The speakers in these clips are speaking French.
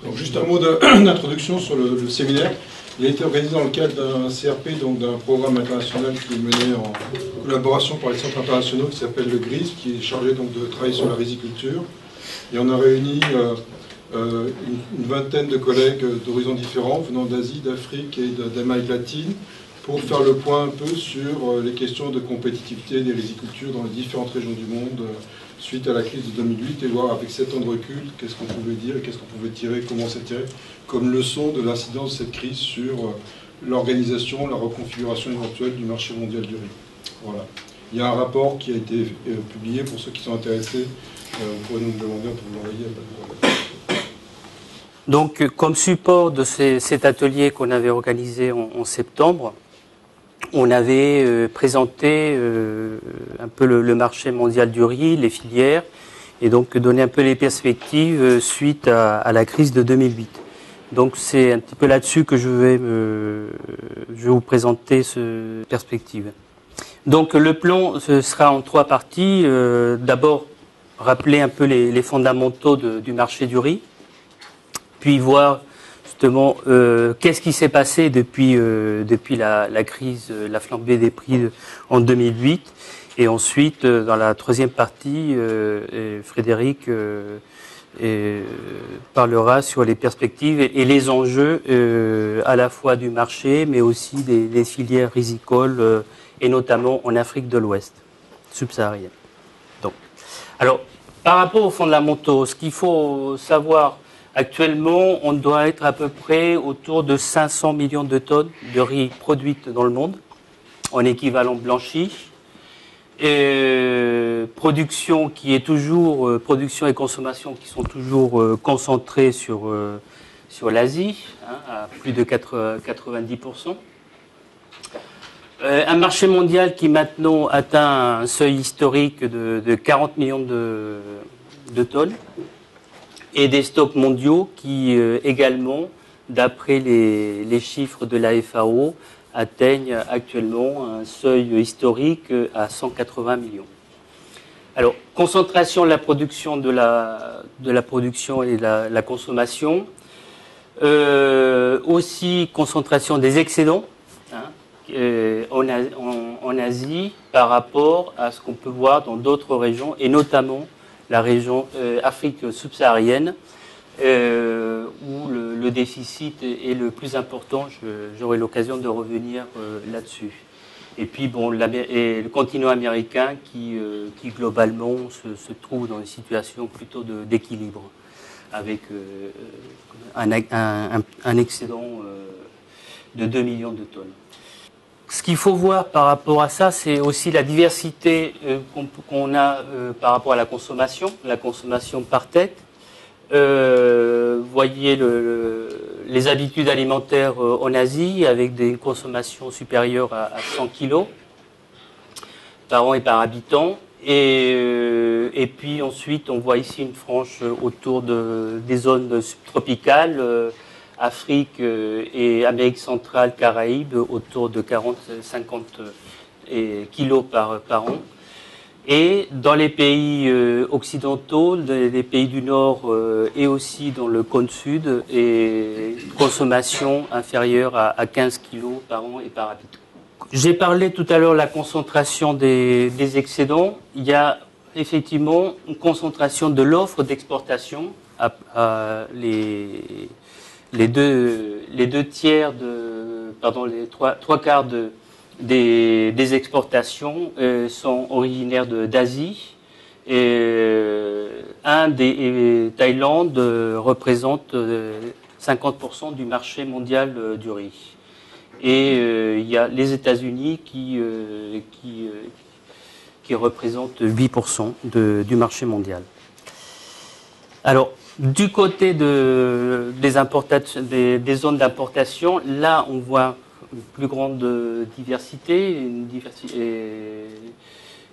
Donc, juste un mot d'introduction sur le séminaire. Il a été organisé dans le cadre d'un CRP, donc d'un programme international qui est mené en collaboration par les centres internationaux qui s'appelle le GRIS, qui est chargé donc de travailler sur la riziculture. Et on a réuni une vingtaine de collègues d'horizons différents, venant d'Asie, d'Afrique et d'Amérique latine, pour faire le point un peu sur les questions de compétitivité des rizicultures dans les différentes régions du monde suite à la crise de 2008 et voir avec 7 ans de recul qu'est-ce qu'on pouvait dire et qu'est-ce qu'on pouvait tirer, comment c'est tiré comme leçon de l'incidence de cette crise sur l'organisation, la reconfiguration éventuelle du marché mondial du riz. Voilà. Il y a un rapport qui a été publié pour ceux qui sont intéressés. Vous pourrez nous le demander, on peut vous l'envoyer. Donc, comme support de cet atelier qu'on avait organisé en septembre, on avait présenté un peu le marché mondial du riz, les filières, et donc donné un peu les perspectives suite à la crise de 2008. Donc c'est un petit peu là-dessus que je vais vous présenter cette perspective. Donc le plan ce sera en 3 parties. D'abord, rappeler un peu les fondamentaux du marché du riz, puis voir justement qu'est-ce qui s'est passé depuis la crise, la flambée des prix en 2008. Et ensuite, dans la 3e partie, Frédéric parlera sur les perspectives et les enjeux à la fois du marché, mais aussi des filières rizicoles, et notamment en Afrique de l'Ouest subsaharienne. Donc, alors, par rapport aux fondamentaux, ce qu'il faut savoir, actuellement, on doit être à peu près autour de 500 millions de tonnes de riz produites dans le monde, en équivalent blanchi. Production qui est toujours, production et consommation qui sont toujours concentrées sur l'Asie, hein, à plus de 90%. Un marché mondial qui maintenant atteint un seuil historique de 40 millions de tonnes, et des stocks mondiaux qui également, d'après les chiffres de la FAO, atteignent actuellement un seuil historique à 180 millions. Alors, concentration de la production de la production et la consommation, aussi concentration des excédents, hein, en Asie par rapport à ce qu'on peut voir dans d'autres régions, et notamment la région Afrique subsaharienne, où le déficit est le plus important. J'aurai l'occasion de revenir là-dessus. Et puis bon, le continent américain qui globalement se trouve dans une situation plutôt d'équilibre, avec un excédent de 2 millions de tonnes. Ce qu'il faut voir par rapport à ça, c'est aussi la diversité qu'on a par rapport à la consommation par tête. Voyez les habitudes alimentaires en Asie, avec des consommations supérieures à 100 kg par an et par habitant. Et puis ensuite, on voit ici une frange autour des zones subtropicales, Afrique et Amérique centrale, Caraïbes, autour de 40-50 kilos par an. Et dans les pays occidentaux, les pays du Nord et aussi dans le cône Sud, et consommation inférieure à 15 kilos par an et par habitant. J'ai parlé tout à l'heure de la concentration des excédents. Il y a effectivement une concentration de l'offre d'exportation. Les deux tiers les trois quarts des exportations sont originaires d'Asie. Thaïlande représente 50% du marché mondial du riz. Et il y a les États-Unis qui représentent 8% du marché mondial. Alors, du côté des zones d'importation, là on voit une plus grande diversité,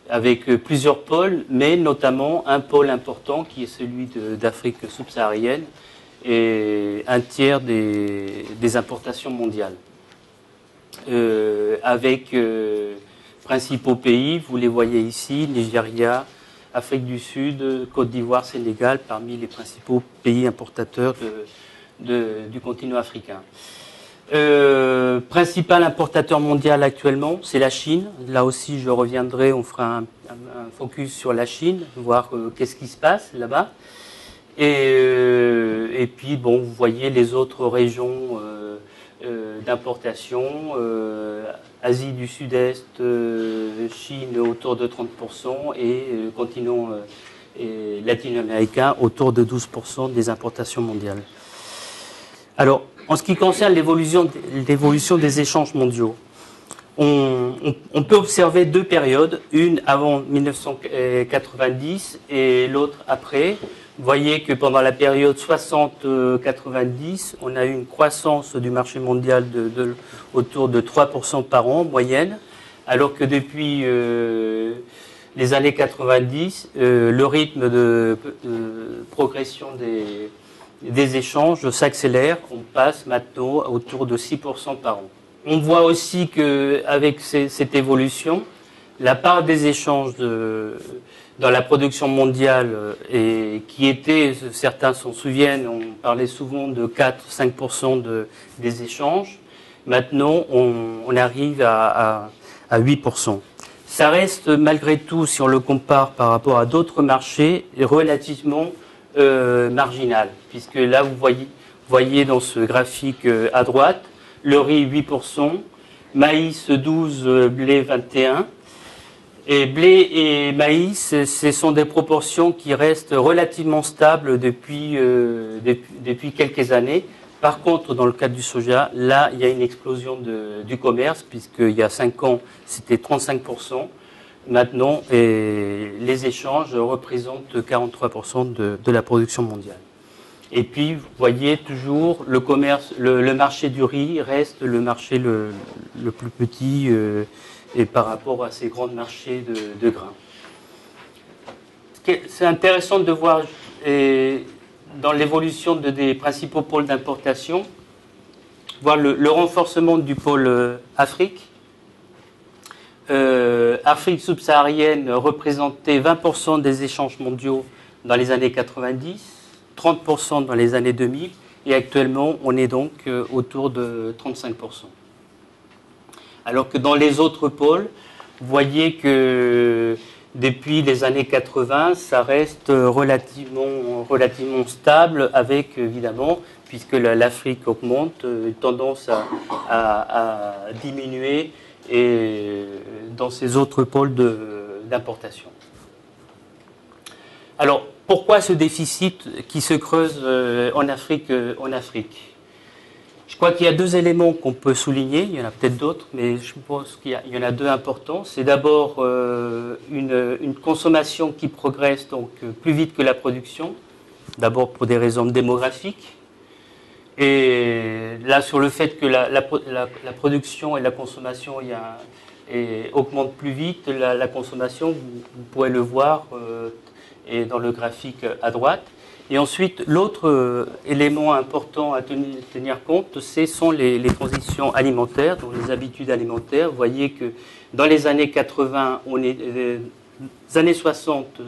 avec plusieurs pôles, mais notamment un pôle important qui est celui d'Afrique subsaharienne, et un tiers des importations mondiales. Avec principaux pays, vous les voyez ici, Nigeria, Afrique du Sud, Côte d'Ivoire, Sénégal, parmi les principaux pays importateurs du continent africain. Principal importateur mondial actuellement, c'est la Chine. Là aussi, je reviendrai, on fera un focus sur la Chine, voir qu'est-ce qui se passe là-bas. Et puis, bon, vous voyez les autres régions d'importation, Asie du Sud-Est, Chine autour de 30% et continent latino-américain autour de 12% des importations mondiales. Alors, en ce qui concerne l'évolution des échanges mondiaux, on peut observer deux périodes, une avant 1990 et l'autre après. Vous voyez que pendant la période 60-90, on a eu une croissance du marché mondial autour de 3% par an, moyenne, alors que depuis les années 90, le rythme de progression des échanges s'accélère. On passe maintenant autour de 6% par an. On voit aussi qu'avec cette évolution, la part des échanges dans la production mondiale, et qui était, certains s'en souviennent, on parlait souvent de 4-5% des échanges. Maintenant, on arrive à 8%. Ça reste malgré tout, si on le compare par rapport à d'autres marchés, relativement marginal, puisque là vous voyez dans ce graphique à droite, le riz 8%, maïs 12%, blé 21%. Et blé et maïs, ce sont des proportions qui restent relativement stables depuis quelques années. Par contre, dans le cas du soja, là, il y a une explosion du commerce, puisqu'il y a 5 ans, c'était 35%. Maintenant, les échanges représentent 43% de la production mondiale. Et puis, vous voyez toujours, le commerce, le marché du riz reste le marché le plus petit et par rapport à ces grands marchés de grains. C'est intéressant de voir dans l'évolution des principaux pôles d'importation, voir le renforcement du pôle Afrique. Afrique subsaharienne représentait 20% des échanges mondiaux dans les années 90, 30% dans les années 2000, et actuellement on est donc autour de 35%. Alors que dans les autres pôles, vous voyez que depuis les années 80, ça reste relativement stable, avec évidemment, puisque l'Afrique augmente, tendance à diminuer et dans ces autres pôles d'importation. Alors, pourquoi ce déficit qui se creuse en Afrique Je crois qu'il y a deux éléments qu'on peut souligner, il y en a peut-être d'autres, mais je pense qu'il y en a deux importants. C'est d'abord une consommation qui progresse donc plus vite que la production, d'abord pour des raisons démographiques. Et là, sur le fait que la production et la consommation augmentent plus vite, la consommation, vous pourrez le voir et dans le graphique à droite. Et ensuite, l'autre élément important à tenir compte, ce sont les transitions alimentaires, donc les habitudes alimentaires. Vous voyez que dans les années 80, les années 60,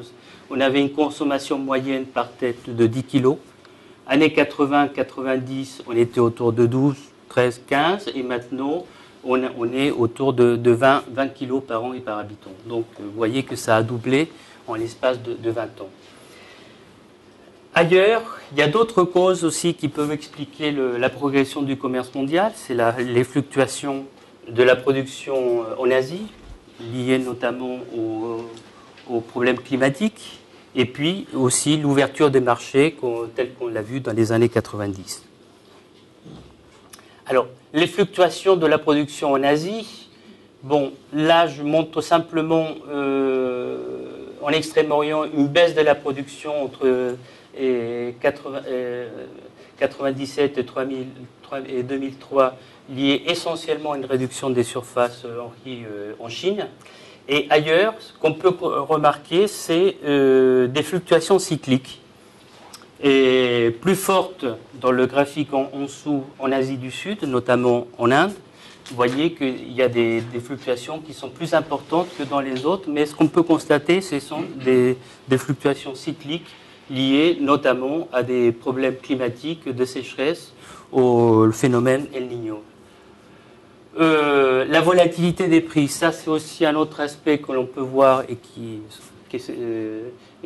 on avait une consommation moyenne par tête de 10 kg. Années 80-90, on était autour de 12, 13, 15. Et maintenant, on est autour de 20 kg par an et par habitant. Donc, vous voyez que ça a doublé en l'espace de 20 ans. Ailleurs, il y a d'autres causes aussi qui peuvent expliquer la progression du commerce mondial. C'est les fluctuations de la production en Asie, liées notamment aux problèmes climatiques, et puis aussi l'ouverture des marchés tel qu'on l'a vu dans les années 90. Alors, les fluctuations de la production en Asie, bon, là je montre simplement en Extrême-Orient une baisse de la production entre 97 et 2003, liée essentiellement à une réduction des surfaces en Chine. Et ailleurs, ce qu'on peut remarquer, c'est des fluctuations cycliques, et plus fortes dans le graphique en dessous en Asie du Sud, notamment en Inde, vous voyez qu'il y a des fluctuations qui sont plus importantes que dans les autres, mais ce qu'on peut constater, ce sont des fluctuations cycliques liées notamment à des problèmes climatiques de sécheresse, au phénomène El Niño. La volatilité des prix, ça c'est aussi un autre aspect que l'on peut voir et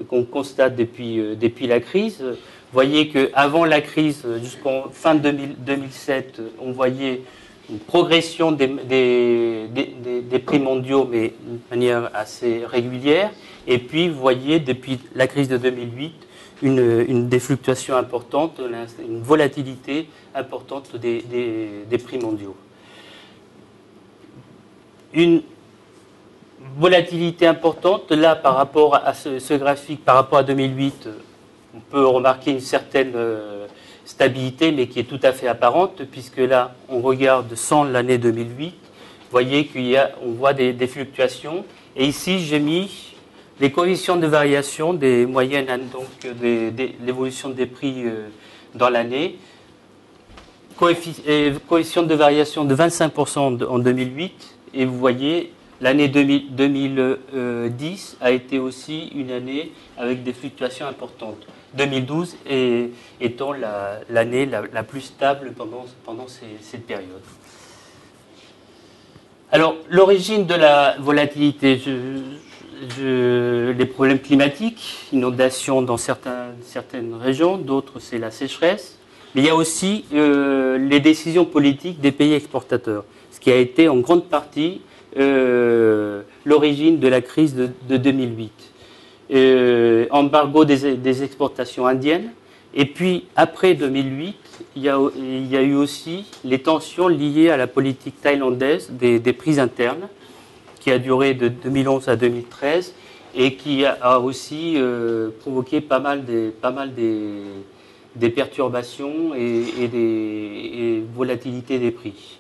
qu'on constate depuis la crise. Vous voyez qu'avant la crise, jusqu'en fin 2007, on voyait une progression des prix mondiaux, mais d'une manière assez régulière. Et puis, vous voyez, depuis la crise de 2008, des fluctuations importantes, une volatilité importante des prix mondiaux. Une volatilité importante, là, par rapport à ce graphique, par rapport à 2008, on peut remarquer une certaine stabilité, mais qui est tout à fait apparente, puisque là, on regarde sans l'année 2008, vous voyez qu'on voit des fluctuations. Et ici, j'ai mis les coefficients de variation des moyennes, donc l'évolution des prix dans l'année. Coefficient de variation de 25% en 2008, et vous voyez, l'année 2010 a été aussi une année avec des fluctuations importantes. 2012 étant l'année la plus stable pendant cette période. Alors, l'origine de la volatilité, les problèmes climatiques, inondations dans certaines régions, d'autres c'est la sécheresse, mais il y a aussi les décisions politiques des pays exportateurs, ce qui a été en grande partie l'origine de la crise de 2008. Embargo des exportations indiennes, et puis après 2008, il y a eu aussi les tensions liées à la politique thaïlandaise des prix internes, qui a duré de 2011 à 2013, et qui a aussi provoqué pas mal des perturbations et des volatilités des prix.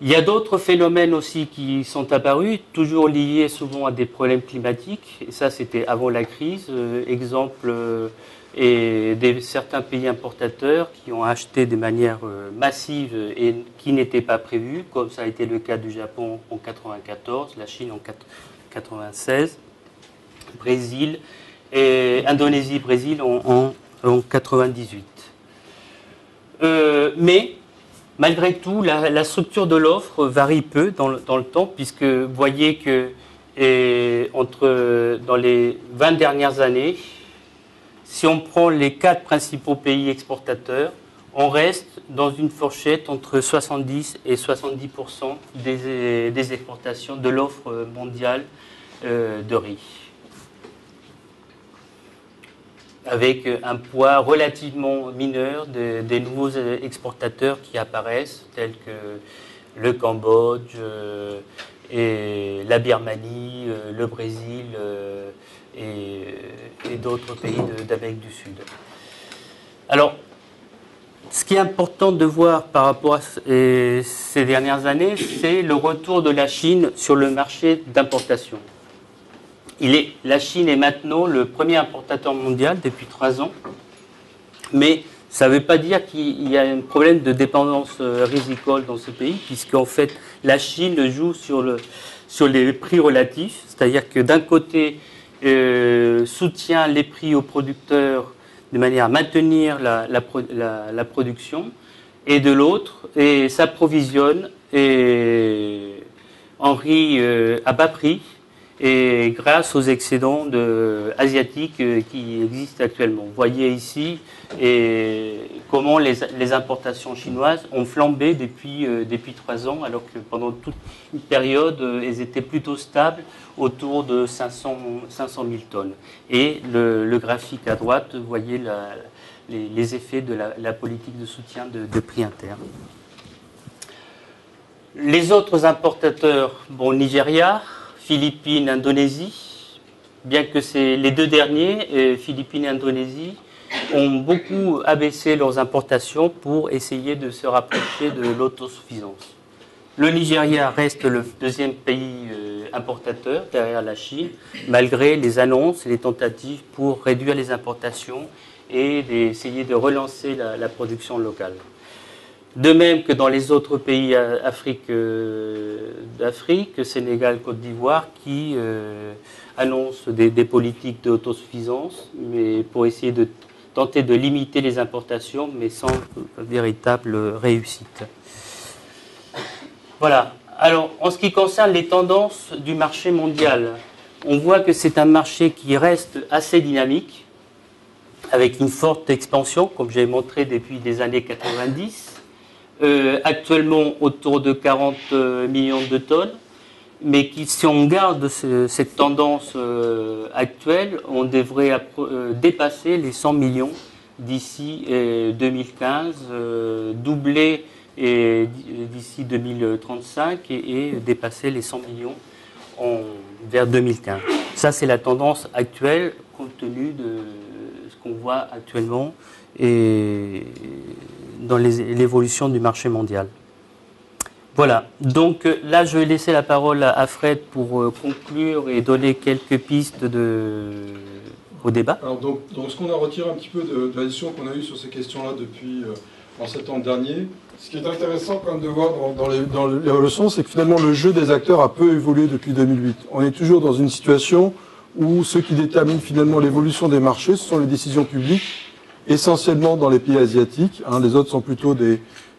Il y a d'autres phénomènes aussi qui sont apparus, toujours liés souvent à des problèmes climatiques, et ça c'était avant la crise. Exemple, certains pays importateurs qui ont acheté de manière massive et qui n'étaient pas prévus, comme ça a été le cas du Japon en 1994, la Chine en 1996, Brésil et Indonésie, Brésil en 1998. Mais malgré tout, la structure de l'offre varie peu dans le temps, puisque vous voyez que dans les 20 dernières années, si on prend les 4 principaux pays exportateurs, on reste dans une fourchette entre 70 et 70% des exportations de l'offre mondiale de riz, avec un poids relativement mineur des nouveaux exportateurs qui apparaissent, tels que le Cambodge, et la Birmanie, le Brésil et d'autres pays d'Amérique du Sud. Alors, ce qui est important de voir par rapport à ces dernières années, c'est le retour de la Chine sur le marché d'importation. La Chine est maintenant le premier importateur mondial depuis 3 ans, mais ça ne veut pas dire qu'il y a un problème de dépendance rizicole dans ce pays, puisqu'en fait la Chine joue sur les prix relatifs, c'est-à-dire que d'un côté soutient les prix aux producteurs de manière à maintenir la production, et de l'autre s'approvisionne en riz à bas prix, et grâce aux excédents asiatiques qui existent actuellement. Vous voyez ici comment les importations chinoises ont flambé depuis 3 ans, alors que pendant toute une période, elles étaient plutôt stables, autour de 500 000 tonnes. Et le graphique à droite, vous voyez les effets de la politique de soutien de prix internes. Les autres importateurs, Nigeria, Philippines, Indonésie, bien que c'est les 2 derniers, Philippines et Indonésie, ont beaucoup abaissé leurs importations pour essayer de se rapprocher de l'autosuffisance. Le Nigeria reste le 2e pays importateur derrière la Chine, malgré les annonces et les tentatives pour réduire les importations et d'essayer de relancer la production locale. De même que dans les autres pays d'Afrique, Sénégal, Côte d'Ivoire, qui annoncent des politiques d'autosuffisance, mais pour essayer de tenter de limiter les importations, mais sans véritable réussite. Voilà. Alors, en ce qui concerne les tendances du marché mondial, on voit que c'est un marché qui reste assez dynamique, avec une forte expansion, comme j'ai montré depuis les années 90. Actuellement autour de 40 millions de tonnes, mais qui, si on garde cette tendance actuelle, on devrait dépasser les 100 millions d'ici 2015, doubler d'ici 2035 et dépasser les 100 millions vers 2015. Ça, c'est la tendance actuelle compte tenu de ce qu'on voit actuellement et dans l'évolution du marché mondial. Voilà, donc là je vais laisser la parole à Fred pour conclure et donner quelques pistes au débat. Alors donc ce qu'on a retiré un petit peu de la discussion qu'on a eue sur ces questions-là depuis en septembre dernier, ce qui est intéressant quand même de voir dans l'évolution, c'est que finalement le jeu des acteurs a peu évolué depuis 2008. On est toujours dans une situation où ceux qui déterminent finalement l'évolution des marchés, ce sont les décisions publiques, essentiellement dans les pays asiatiques. Les autres sont plutôt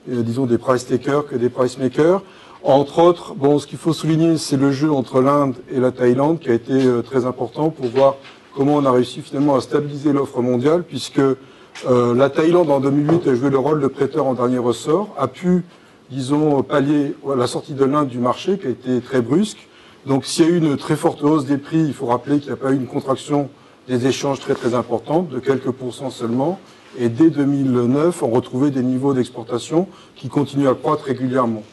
disons des price takers que des price makers. Entre autres, ce qu'il faut souligner, c'est le jeu entre l'Inde et la Thaïlande qui a été très important pour voir comment on a réussi finalement à stabiliser l'offre mondiale, puisque la Thaïlande en 2008 a joué le rôle de prêteur en dernier ressort, a pu, disons, pallier la sortie de l'Inde du marché qui a été très brusque. Donc s'il y a eu une très forte hausse des prix, il faut rappeler qu'il n'y a pas eu une contraction des échanges très importantes, de quelques pourcents seulement. Et dès 2009, on retrouvait des niveaux d'exportation qui continuent à croître régulièrement.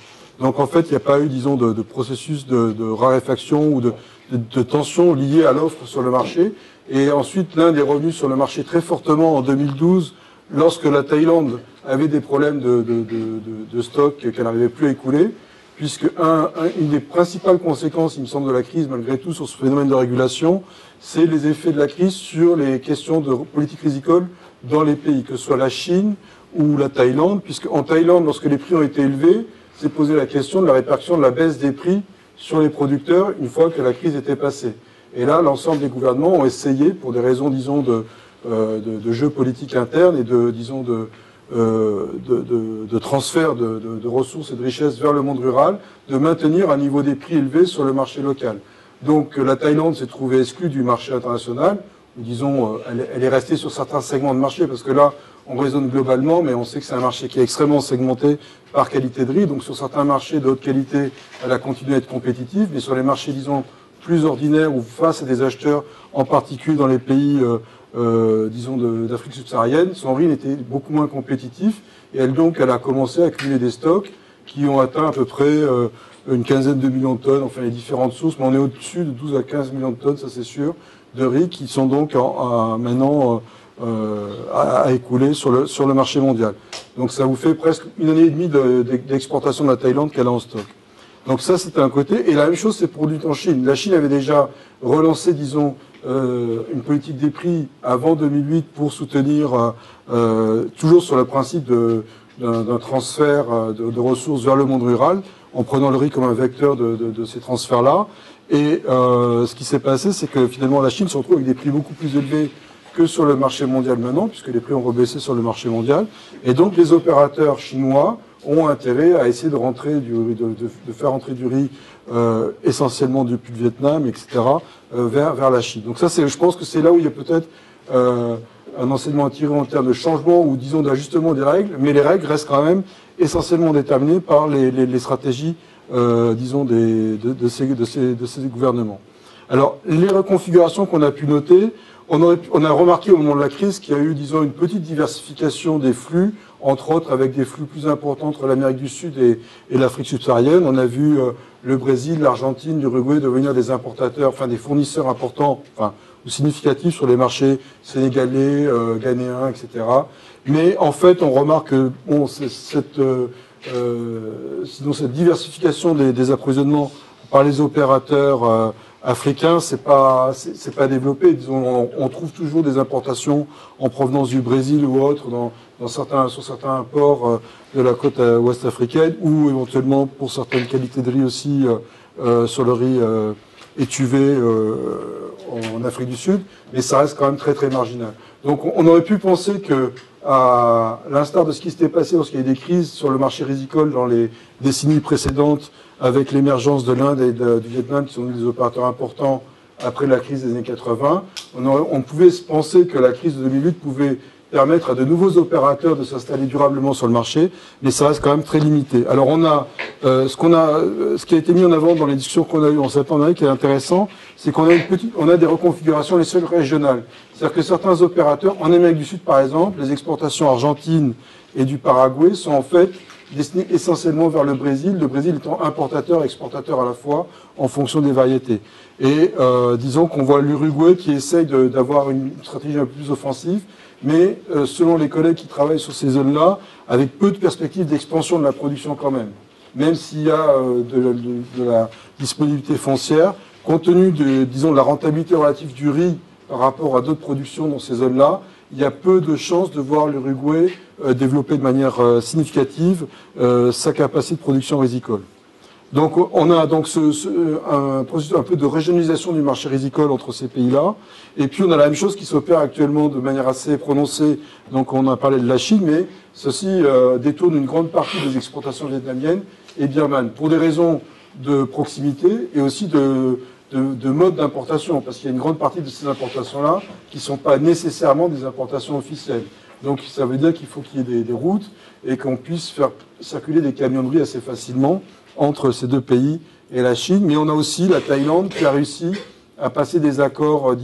Donc en fait, il n'y a pas eu, disons, de processus de raréfaction ou de tension liée à l'offre sur le marché. Et ensuite, l'Inde est revenue sur le marché très fortement en 2012, lorsque la Thaïlande avait des problèmes de stock qu'elle n'arrivait plus à écouler, puisque une des principales conséquences, il me semble, de la crise, malgré tout, sur ce phénomène de régulation, c'est les effets de la crise sur les questions de politique rizicole dans les pays, que ce soit la Chine ou la Thaïlande, puisque en Thaïlande, lorsque les prix ont été élevés, s'est posé la question de la répercussion de la baisse des prix sur les producteurs une fois que la crise était passée. Et là, l'ensemble des gouvernements ont essayé, pour des raisons, disons, de jeu politique interne et de transfert de ressources et de richesses vers le monde rural, de maintenir un niveau des prix élevé sur le marché local. Donc la Thaïlande s'est trouvée exclue du marché international, ou disons, elle est restée sur certains segments de marché, parce que là, on raisonne globalement, mais on sait que c'est un marché qui est extrêmement segmenté par qualité de riz. Donc sur certains marchés de haute qualité, elle a continué à être compétitive, mais sur les marchés, disons, plus ordinaires, ou face à des acheteurs, en particulier dans les pays, disons, d'Afrique subsaharienne, son riz était beaucoup moins compétitif, et elle a commencé à accumuler des stocks qui ont atteint à peu près une quinzaine de millions de tonnes, enfin les différentes sources, mais on est au-dessus de 12 à 15 millions de tonnes, ça c'est sûr, de riz qui sont donc maintenant à écouler sur le marché mondial. Donc ça vous fait presque une année et demie d'exportation de la Thaïlande qu'elle a en stock. Donc ça, c'était un côté. Et la même chose s'est produite en Chine. La Chine avait déjà relancé, disons, une politique des prix avant 2008 pour soutenir, toujours sur le principe d'un transfert de ressources vers le monde rural, en prenant le riz comme un vecteur de ces transferts-là. Et ce qui s'est passé, c'est que finalement la Chine se retrouve avec des prix beaucoup plus élevés que sur le marché mondial maintenant, puisque les prix ont rebaissé sur le marché mondial. Et donc les opérateurs chinois ont intérêt à essayer de faire entrer du riz essentiellement depuis le Vietnam, etc., vers la Chine. Donc ça, je pense que c'est là où il y a peut-être un enseignement à tirer en termes de changement ou, disons, d'ajustement des règles, mais les règles restent quand même essentiellement déterminées par les stratégies, disons, de ces gouvernements. Alors, les reconfigurations qu'on a pu noter, on a remarqué au moment de la crise qu'il y a eu, disons, une petite diversification des flux, entre autres avec des flux plus importants entre l'Amérique du Sud et l'Afrique subsaharienne. On a vu le Brésil, l'Argentine, l'Uruguay devenir des importateurs, enfin des fournisseurs importants, enfin ou significatifs sur les marchés sénégalais, ghanéens, etc. Mais en fait, on remarque que bon, cette diversification des approvisionnements par les opérateurs africains, c'est pas développé. Disons, on trouve toujours des importations en provenance du Brésil ou autre dans sur certains ports de la côte ouest africaine, ou éventuellement pour certaines qualités de riz aussi sur le riz étuvé en Afrique du Sud, mais ça reste quand même très très marginal. Donc on aurait pu penser que, à l'instar de ce qui s'était passé lorsqu'il y a eu des crises sur le marché rizicole dans les décennies précédentes, avec l'émergence de l'Inde et du Vietnam, qui sont des opérateurs importants après la crise des années 80, on pouvait se penser que la crise de 2008 pouvait permettre à de nouveaux opérateurs de s'installer durablement sur le marché, mais ça reste quand même très limité. Alors on a ce qui a été mis en avant dans les discussions qu'on a eues en septembre dernier, qui est intéressant, c'est qu'on a on a des reconfigurations les seules régionales. C'est-à-dire que certains opérateurs, en Amérique du Sud par exemple, les exportations argentines et du Paraguay sont en fait destinées essentiellement vers le Brésil étant importateur et exportateur à la fois en fonction des variétés. Et disons qu'on voit l'Uruguay qui essaye d'avoir une stratégie un peu plus offensive, mais selon les collègues qui travaillent sur ces zones-là, avec peu de perspectives d'expansion de la production quand même s'il y a de la disponibilité foncière, compte tenu de la rentabilité relative du riz par rapport à d'autres productions dans ces zones-là, il y a peu de chances de voir l'Uruguay développer de manière significative sa capacité de production rizicole. Donc on a donc un processus un peu de régionalisation du marché rizicole entre ces pays-là. Et puis on a la même chose qui s'opère actuellement de manière assez prononcée. Donc on a parlé de la Chine, mais ceci détourne une grande partie des exportations vietnamiennes et birmanes pour des raisons de proximité et aussi de mode d'importation, parce qu'il y a une grande partie de ces importations-là qui ne sont pas nécessairement des importations officielles. Donc ça veut dire qu'il faut qu'il y ait des routes et qu'on puisse faire circuler des camions de riz assez facilement entre ces deux pays et la Chine. Mais on a aussi la Thaïlande qui a réussi à passer des accords,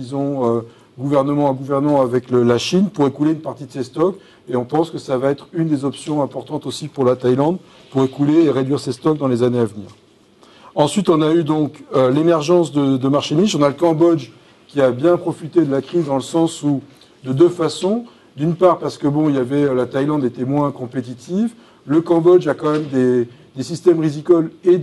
gouvernement à gouvernement avec la Chine pour écouler une partie de ses stocks. Et on pense que ça va être une des options importantes aussi pour la Thaïlande pour écouler et réduire ses stocks dans les années à venir. Ensuite, on a eu donc l'émergence de marchés niches. On a le Cambodge qui a bien profité de la crise dans le sens où, de deux façons. D'une part, parce que la Thaïlande était moins compétitive. Le Cambodge a quand même des systèmes rizicoles et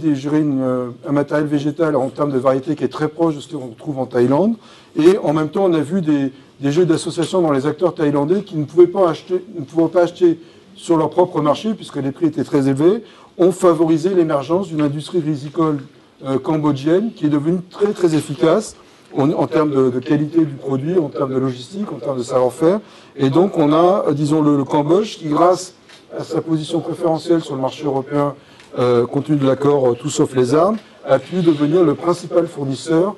un matériel végétal en termes de variété qui est très proche de ce qu'on retrouve en Thaïlande. Et en même temps, on a vu des jeux d'association dans les acteurs thaïlandais qui ne pouvaient pas acheter sur leur propre marché, puisque les prix étaient très élevés, ont favorisé l'émergence d'une industrie rizicole cambodgienne qui est devenue très très efficace en termes de qualité du produit, en termes de logistique, en termes de savoir-faire. Et donc on a, le Cambodge qui, grâce à sa position préférentielle sur le marché européen, compte tenu de l'accord tout sauf les armes, a pu devenir le principal fournisseur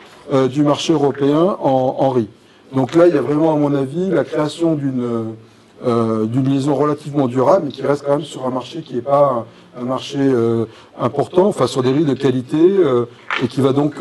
du marché européen en riz. Donc là, il y a vraiment, à mon avis, la création d'une liaison relativement durable, mais qui reste quand même sur un marché qui n'est pas un marché important, enfin sur des riz de qualité, et qui va donc,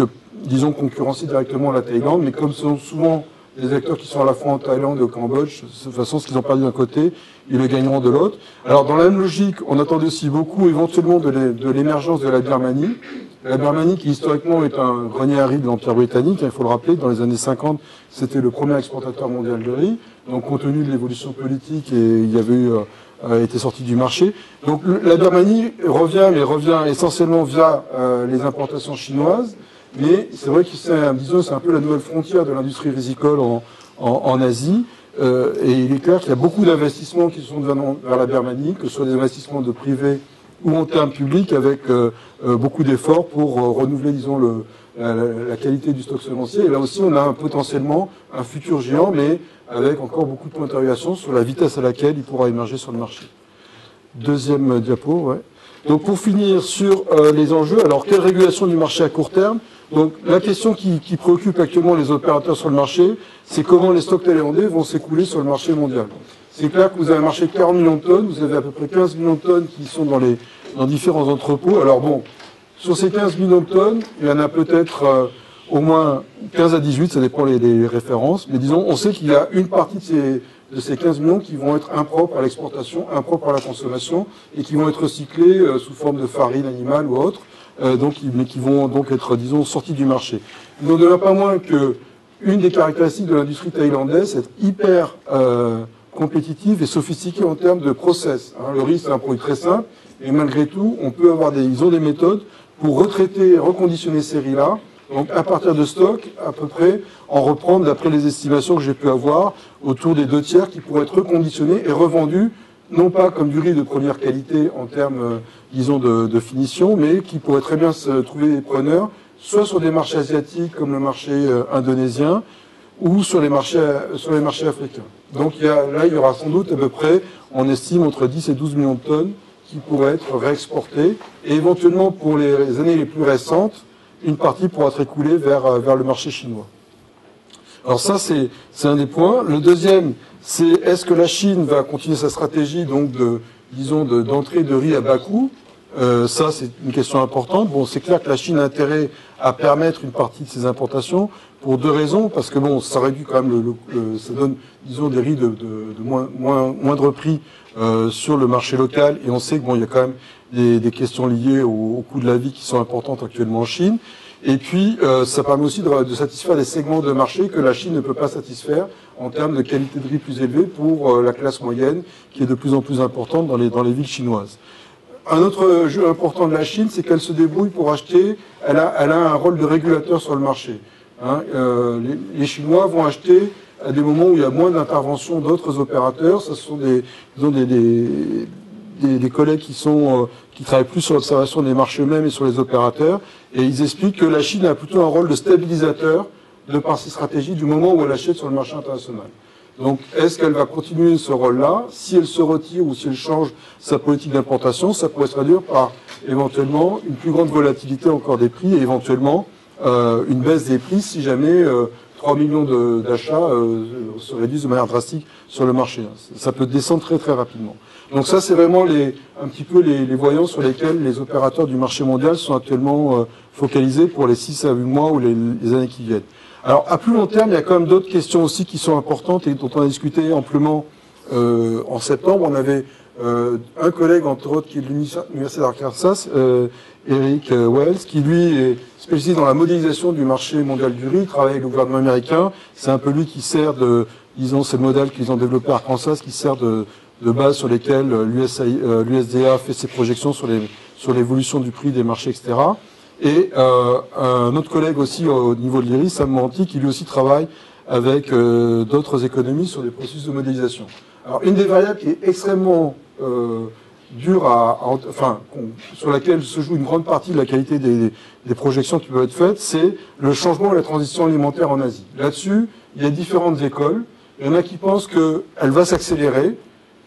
concurrencer directement la Thaïlande. Mais comme ce sont souvent des acteurs qui sont à la fois en Thaïlande et au Cambodge, de toute façon, ce qu'ils ont perdu d'un côté, ils le gagneront de l'autre. Alors dans la même logique, on attendait aussi beaucoup éventuellement de l'émergence de la Birmanie. La Birmanie, qui historiquement est un grenier à riz de l'Empire britannique, il faut le rappeler, dans les années 50, c'était le premier exportateur mondial de riz. Donc compte tenu de l'évolution politique, il y avait été sorti du marché. Donc la Birmanie revient essentiellement via les importations chinoises. Mais c'est vrai que c'est un peu la nouvelle frontière de l'industrie rizicole en Asie. Et il est clair qu'il y a beaucoup d'investissements qui sont vers la Birmanie, que ce soit des investissements de privés ou en termes publics, avec beaucoup d'efforts pour renouveler, la qualité du stock semencier. Et là aussi, on a potentiellement un futur géant, mais avec encore beaucoup de points d'interrogation sur la vitesse à laquelle il pourra émerger sur le marché. Deuxième diapo, ouais. Donc pour finir sur les enjeux, alors quelle régulation du marché à court terme? Donc la question qui préoccupe actuellement les opérateurs sur le marché, c'est comment les stocks thaïlandais vont s'écouler sur le marché mondial. C'est clair que vous avez un marché de 40 millions de tonnes, vous avez à peu près 15 millions de tonnes qui sont dans différents entrepôts. Alors bon, sur ces 15 millions de tonnes, il y en a peut-être au moins 15 à 18, ça dépend des références, mais disons, on sait qu'il y a une partie de ces 15 millions qui vont être impropres à l'exportation, impropres à la consommation, et qui vont être recyclés sous forme de farine animale ou autre, mais qui vont donc être, sortis du marché. Il n'en demeure pas moins que une des caractéristiques de l'industrie thaïlandaise, c'est hyper compétitive et sophistiquée en termes de process. Le riz, c'est un produit très simple, et malgré tout, ils ont des méthodes pour retraiter, reconditionner ces riz-là, donc à partir de stock, à peu près, en reprendre, d'après les estimations que j'ai pu avoir, autour des 2 tiers qui pourraient être reconditionnés et revendus non pas comme du riz de première qualité en termes, disons, de finition, mais qui pourrait très bien se trouver des preneurs, soit sur des marchés asiatiques comme le marché indonésien, ou sur les marchés africains. Donc là, il y aura sans doute à peu près, on estime, entre 10 et 12 millions de tonnes qui pourraient être réexportées, et éventuellement pour les années les plus récentes, une partie pourra être écoulée vers le marché chinois. Alors ça, c'est un des points. Le deuxième, c'est est-ce que la Chine va continuer sa stratégie donc d'entrée de riz à bas coût. Ça, c'est une question importante. Bon, c'est clair que la Chine a intérêt à permettre une partie de ses importations pour deux raisons, parce que bon, ça réduit quand même ça donne, disons, des riz de moindre prix sur le marché local, et on sait que bon, il y a quand même des questions liées au coût de la vie qui sont importantes actuellement en Chine. Et puis, ça permet aussi de satisfaire des segments de marché que la Chine ne peut pas satisfaire en termes de qualité de riz plus élevée pour la classe moyenne, qui est de plus en plus importante dans les villes chinoises. Un autre jeu important de la Chine, c'est qu'elle se débrouille pour acheter, elle a un rôle de régulateur sur le marché. Hein, les Chinois vont acheter à des moments où il y a moins d'intervention d'autres opérateurs. Ce sont des collègues qui travaillent plus sur l'observation des marchés eux-mêmes et sur les opérateurs, et ils expliquent que la Chine a plutôt un rôle de stabilisateur de par ses stratégies du moment où elle achète sur le marché international. Donc, est-ce qu'elle va continuer ce rôle-là? Si elle se retire ou si elle change sa politique d'importation, ça pourrait se traduire par éventuellement une plus grande volatilité encore des prix et éventuellement une baisse des prix si jamais 3 millions d'achats se réduisent de manière drastique sur le marché. Ça peut descendre très très rapidement. Donc ça, c'est vraiment un petit peu les voyants sur lesquels les opérateurs du marché mondial sont actuellement focalisés pour les 6 à 8 mois ou les années qui viennent. Alors, à plus long terme, il y a quand même d'autres questions aussi qui sont importantes et dont on a discuté amplement en septembre. On avait un collègue, entre autres, qui est de l'Université d'Arkansas, Eric Wells, qui lui est spécialisé dans la modélisation du marché mondial du riz. Il travaille avec le gouvernement américain. C'est un peu lui qui sert disons, c'est le modèle qu'ils ont développé à Arkansas, qui sert de base sur lesquelles l'USDA fait ses projections sur l'évolution du prix des marchés, etc. Et un autre collègue aussi au niveau de l'IRI, Sam Manti, qui lui aussi travaille avec d'autres économies sur des processus de modélisation. Alors, une des variables qui est extrêmement dure sur laquelle se joue une grande partie de la qualité des projections qui peuvent être faites, c'est le changement et la transition alimentaire en Asie. Là-dessus, il y a différentes écoles. Il y en a qui pensent qu'elle va s'accélérer,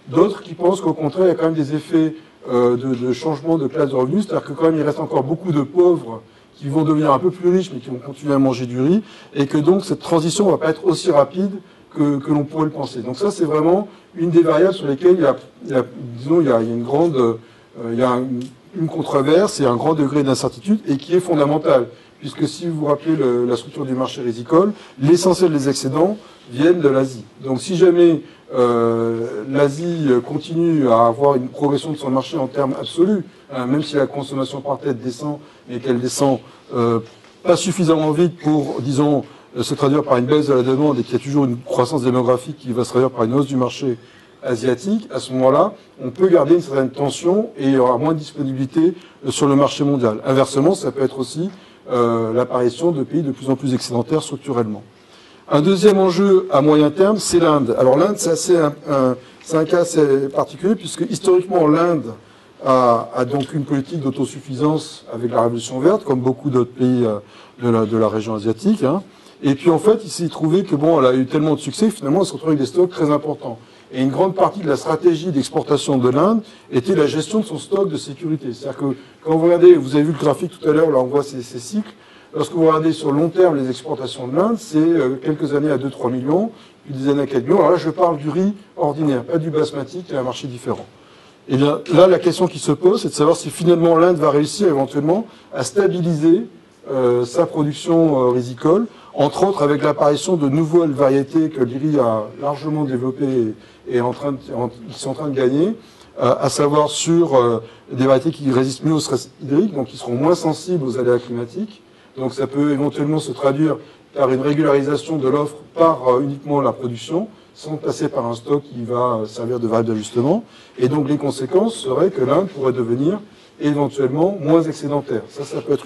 d'autres qui pensent qu'au contraire, il y a quand même des effets de changement de classe de revenus, c'est-à-dire que quand même il reste encore beaucoup de pauvres qui vont devenir un peu plus riches mais qui vont continuer à manger du riz, et que donc cette transition ne va pas être aussi rapide que l'on pourrait le penser. Donc ça, c'est vraiment une des variables sur lesquelles il y a une controverse et un grand degré d'incertitude, et qui est fondamentale, puisque si vous vous rappelez la structure du marché rizicole, l'essentiel des excédents viennent de l'Asie. Donc si jamais l'Asie continue à avoir une progression de son marché en termes absolus, hein, même si la consommation par tête descend, mais qu'elle descend pas suffisamment vite pour, disons, se traduire par une baisse de la demande, et qu'il y a toujours une croissance démographique qui va se traduire par une hausse du marché asiatique, à ce moment-là, on peut garder une certaine tension et il y aura moins de disponibilité sur le marché mondial. Inversement, ça peut être aussi l'apparition de pays de plus en plus excédentaires structurellement. Un deuxième enjeu à moyen terme, c'est l'Inde. Alors l'Inde, c'est un cas assez particulier, puisque historiquement, l'Inde a donc une politique d'autosuffisance avec la Révolution verte, comme beaucoup d'autres pays de la région asiatique. Hein. Et puis en fait, il s'est trouvé que bon, elle a eu tellement de succès, finalement, elle se retrouve avec des stocks très importants. Et une grande partie de la stratégie d'exportation de l'Inde était la gestion de son stock de sécurité. C'est-à-dire que quand vous regardez, vous avez vu le graphique tout à l'heure, là on voit ces cycles. Lorsque vous regardez sur le long terme les exportations de l'Inde, c'est quelques années à 2-3 millions, puis des années à 4 millions. Alors là, je parle du riz ordinaire, pas du basmati, qui a un marché différent. Et bien là, la question qui se pose, c'est de savoir si finalement l'Inde va réussir éventuellement à stabiliser sa production rizicole, entre autres avec l'apparition de nouvelles variétés que l'IRI a largement développées et qui sont en train de gagner, à savoir sur des variétés qui résistent mieux au stress hydrique, donc qui seront moins sensibles aux aléas climatiques. Donc ça peut éventuellement se traduire par une régularisation de l'offre par uniquement la production, sans passer par un stock qui va servir de variable d'ajustement. Et donc les conséquences seraient que l'Inde pourrait devenir éventuellement moins excédentaire. Ça peut être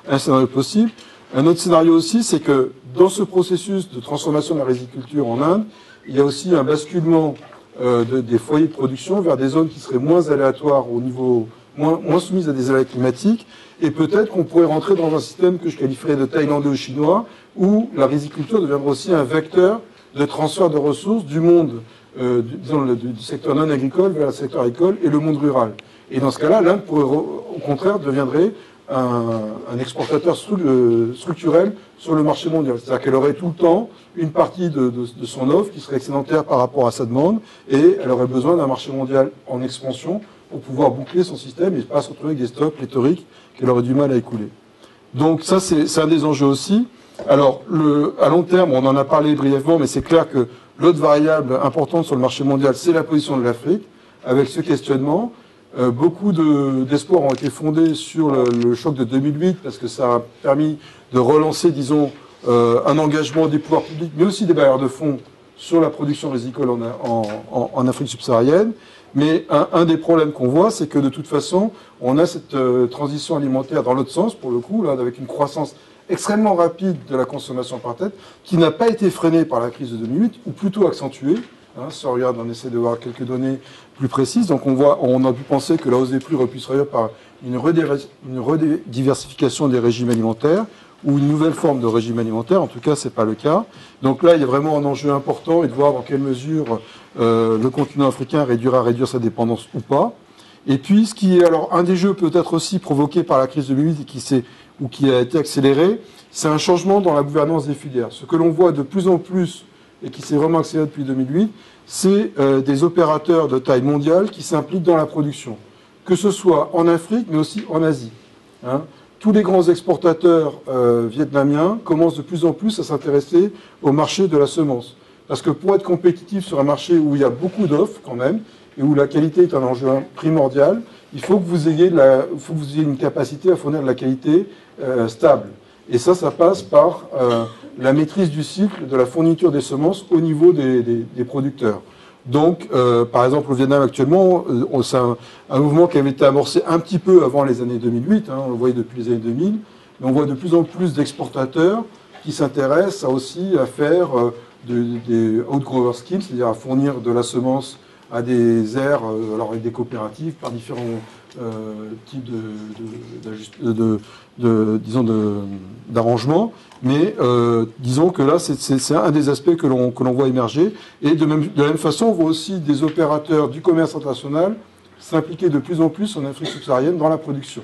un scénario possible. Un autre scénario aussi, c'est que dans ce processus de transformation de la riziculture en Inde, il y a aussi un basculement des foyers de production vers des zones qui seraient moins aléatoires au niveau, moins soumises à des aléas climatiques. Et peut-être qu'on pourrait rentrer dans un système que je qualifierais de thaïlandais-chinois, où la riziculture deviendra aussi un vecteur de transfert de ressources du monde, disons, du secteur non agricole vers le secteur agricole et le monde rural. Et dans ce cas-là, l'Inde pourrait, au contraire, deviendrait un exportateur structurel sur le marché mondial. C'est-à-dire qu'elle aurait tout le temps une partie de son offre qui serait excédentaire par rapport à sa demande, et elle aurait besoin d'un marché mondial en expansion pour pouvoir boucler son système et pas se retrouver avec des stocks pléthoriques qu'elle aurait du mal à écouler. Donc ça, c'est un des enjeux aussi. Alors, à long terme, on en a parlé brièvement, mais c'est clair que l'autre variable importante sur le marché mondial, c'est la position de l'Afrique, avec ce questionnement. Beaucoup d'espoirs ont été fondés sur le choc de 2008, parce que ça a permis de relancer, disons, un engagement des pouvoirs publics, mais aussi des bailleurs de fonds sur la production rizicole en Afrique subsaharienne. Mais un des problèmes qu'on voit, c'est que de toute façon, on a cette transition alimentaire dans l'autre sens, pour le coup, là, avec une croissance extrêmement rapide de la consommation par tête, qui n'a pas été freinée par la crise de 2008, ou plutôt accentuée. Si on regarde, on essaie de voir quelques données plus précises. Donc on a pu penser que la hausse des prix aurait pu se traduire par une rediversification des régimes alimentaires, ou une nouvelle forme de régime alimentaire. En tout cas, c'est pas le cas. Donc là, il y a vraiment un enjeu important, et de voir dans quelle mesure le continent africain réduire sa dépendance ou pas. Et puis, ce qui est alors un des jeux peut-être aussi provoqué par la crise de 2008 et qui a été accéléré, c'est un changement dans la gouvernance des filières. Ce que l'on voit de plus en plus, et qui s'est vraiment accéléré depuis 2008, c'est des opérateurs de taille mondiale qui s'impliquent dans la production, que ce soit en Afrique, mais aussi en Asie. Tous les grands exportateurs vietnamiens commencent de plus en plus à s'intéresser au marché de la semence. Parce que pour être compétitif sur un marché où il y a beaucoup d'offres quand même, et où la qualité est un enjeu primordial, il faut que vous ayez une capacité à fournir de la qualité stable. Et ça passe par la maîtrise du cycle de la fourniture des semences au niveau des producteurs. Donc, par exemple, au Vietnam actuellement, c'est un mouvement qui avait été amorcé un petit peu avant les années 2008, on le voyait depuis les années 2000, mais on voit de plus en plus d'exportateurs qui s'intéressent aussi à faire des outgrower schemes, c'est-à-dire à fournir de la semence à des aires, alors avec des coopératives, par différents types d'arrangements. Mais disons que là, c'est un des aspects que l'on voit émerger. Et de la même façon, on voit aussi des opérateurs du commerce international s'impliquer de plus en plus en Afrique subsaharienne dans la production.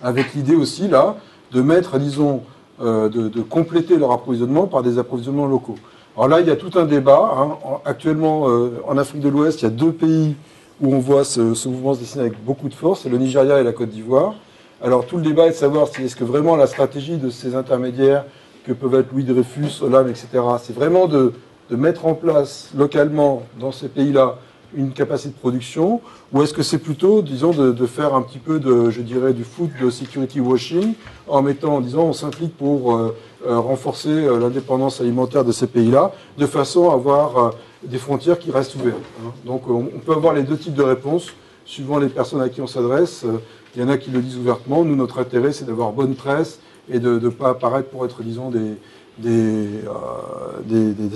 Avec l'idée aussi, là, de mettre, disons, de compléter leur approvisionnement par des approvisionnements locaux. Alors là, il y a tout un débat. Actuellement, en Afrique de l'Ouest, il y a deux pays où on voit ce mouvement se dessiner avec beaucoup de force, c'est le Nigeria et la Côte d'Ivoire. Alors tout le débat est de savoir si est-ce que vraiment la stratégie de ces intermédiaires, que peuvent être Louis Dreyfus, Olam, etc., c'est vraiment de mettre en place localement, dans ces pays-là, une capacité de production, ou est-ce que c'est plutôt, disons, de faire un petit peu je dirais, du foot de security washing, en disant, on s'implique pour renforcer l'indépendance alimentaire de ces pays-là, de façon à avoir des frontières qui restent ouvertes. Donc on peut avoir les deux types de réponses, suivant les personnes à qui on s'adresse. Il y en a qui le disent ouvertement. Nous, notre intérêt, c'est d'avoir bonne presse et de ne pas apparaître pour être, disons, des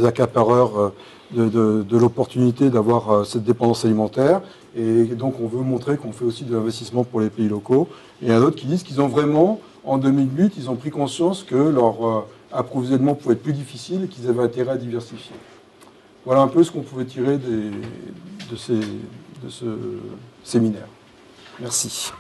accapareurs de l'opportunité d'avoir cette dépendance alimentaire. Et donc, on veut montrer qu'on fait aussi de l'investissement pour les pays locaux. Et il y en a d'autres qui disent qu'ils ont vraiment, en 2008, ils ont pris conscience que leur approvisionnement pouvait être plus difficile et qu'ils avaient intérêt à diversifier. Voilà un peu ce qu'on pouvait tirer de ce séminaire. Merci.